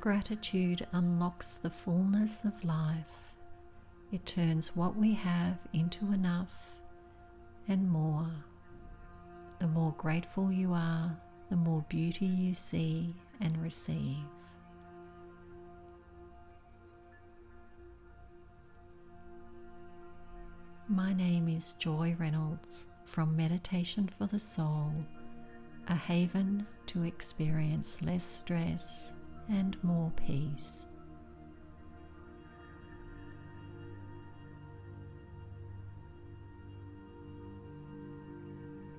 gratitude unlocks the fullness of life. It turns what we have into enough and more. The more grateful you are, the more beauty you see and receive. My name is Joy Reynolds from Meditation for the Soul, a haven to experience less stress and more peace.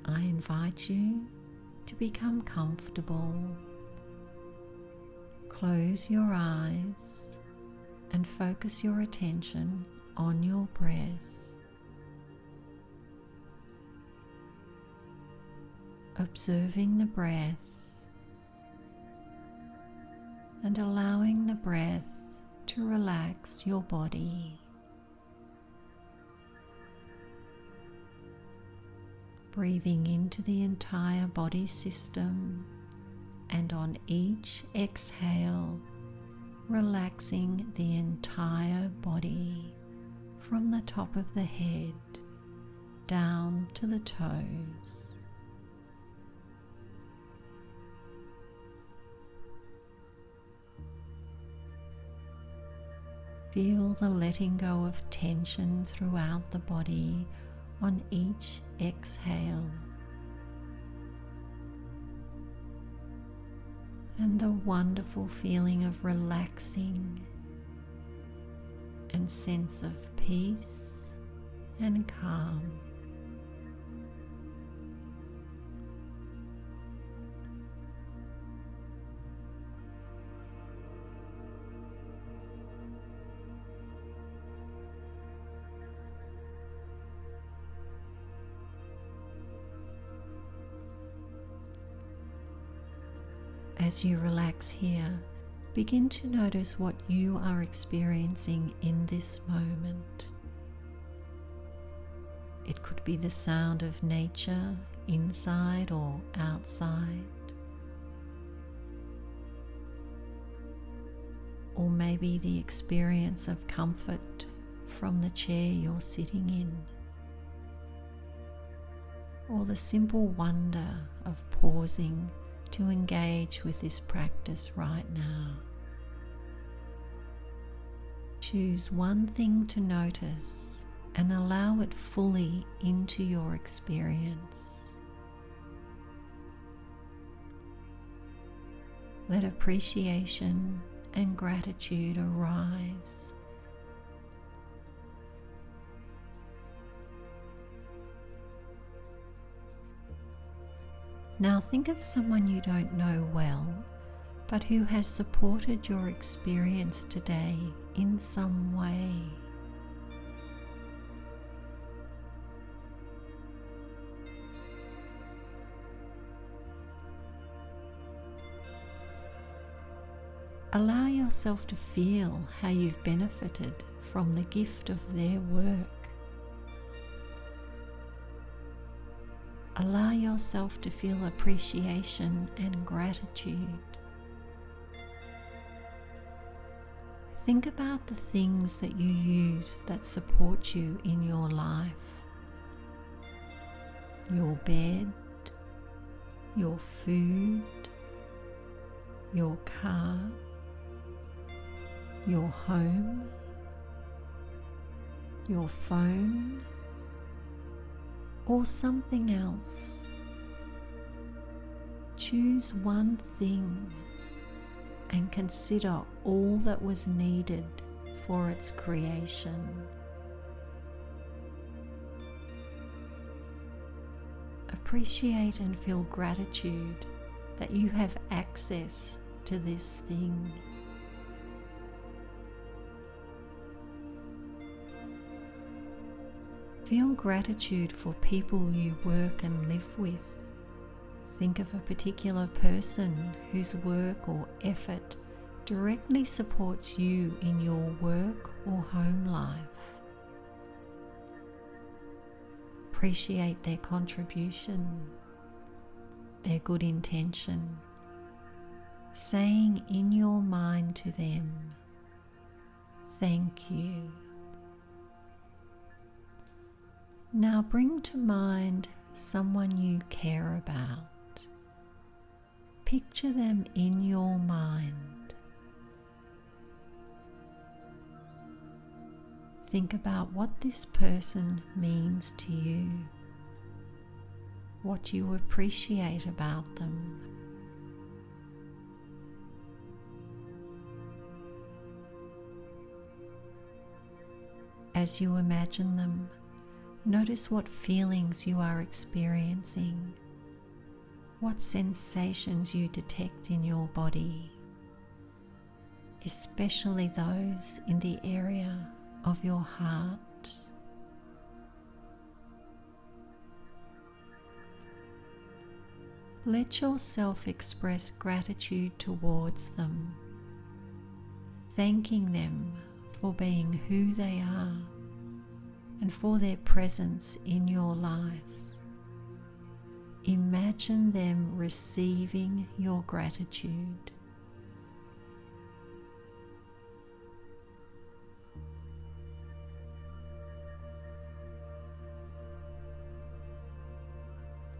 I invite you to become comfortable. Close your eyes and focus your attention on your breath. Observing the breath and allowing the breath to relax your body. Breathing into the entire body system, and on each exhale, relaxing the entire body from the top of the head down to the toes. Feel the letting go of tension throughout the body on each exhale, and the wonderful feeling of relaxing and sense of peace and calm. As you relax here, begin to notice what you are experiencing in this moment. It could be the sound of nature, inside or outside. Or maybe the experience of comfort from the chair you're sitting in. Or the simple wonder of pausing to engage with this practice right now. Choose one thing to notice and allow it fully into your experience. Let appreciation and gratitude arise. Now think of someone you don't know well, but who has supported your experience today in some way. Allow yourself to feel how you've benefited from the gift of their work. Allow yourself to feel appreciation and gratitude. Think about the things that you use that support you in your life. Your bed, your food, your car, your home, your phone, or something else. Choose one thing and consider all that was needed for its creation. Appreciate and feel gratitude that you have access to this thing. Feel gratitude for people you work and live with. Think of a particular person whose work or effort directly supports you in your work or home life. Appreciate their contribution, their good intention. saying in your mind to them, "Thank you." Now bring to mind someone you care about. Picture them in your mind. Think about what this person means to you, what you appreciate about them. As you imagine them, notice what feelings you are experiencing, what sensations you detect in your body, especially those in the area of your heart. Let yourself express gratitude towards them, thanking them for being who they are and for their presence in your life. Imagine them receiving your gratitude.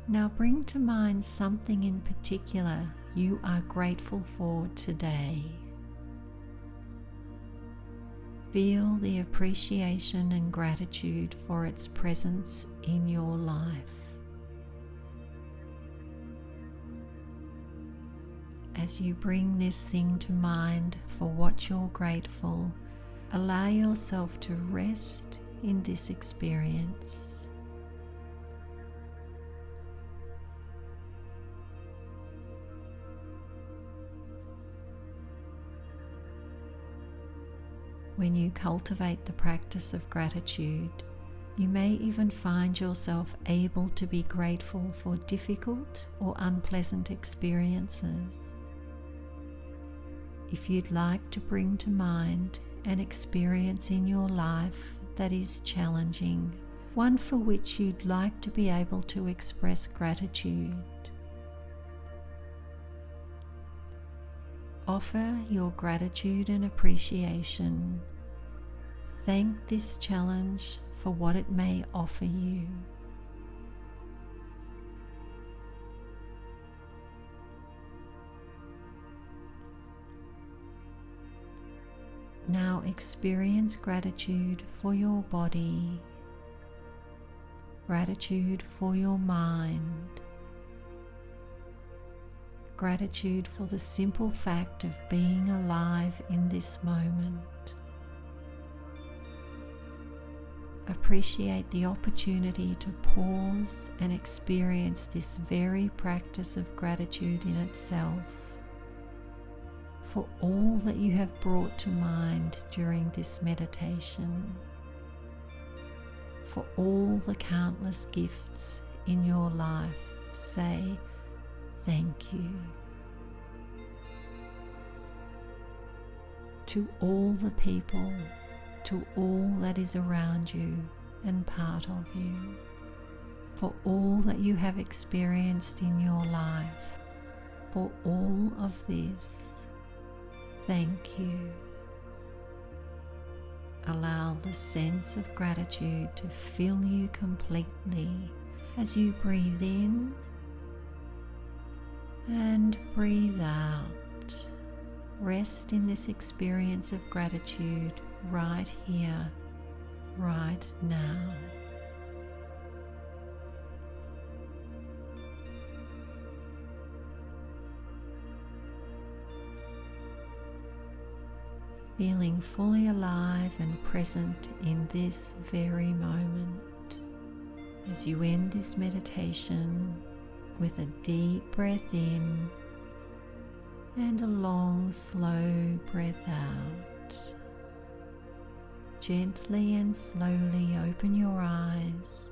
Now bring to mind something in particular you are grateful for today. Feel the appreciation and gratitude for its presence in your life. As you bring this thing to mind for what you're grateful, allow yourself to rest in this experience. When you cultivate the practice of gratitude, you may even find yourself able to be grateful for difficult or unpleasant experiences. If you'd like to bring to mind an experience in your life that is challenging, one for which you'd like to be able to express gratitude, offer your gratitude and appreciation. Thank this challenge for what it may offer you. Now experience gratitude for your body, gratitude for your mind, gratitude for the simple fact of being alive in this moment. Appreciate the opportunity to pause and experience this very practice of gratitude in itself for all that you have brought to mind during this meditation, for all the countless gifts in your life. Say thank you. To all the people, to all that is around you and part of you, for all that you have experienced in your life, for all of this, thank you. Allow the sense of gratitude to fill you completely as you breathe in and breathe out. Rest in this experience of gratitude right here, right now. Feeling fully alive and present in this very moment. As you end this meditation with a deep breath in and a long, slow breath out. Gently and slowly open your eyes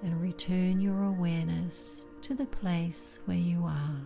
and return your awareness to the place where you are.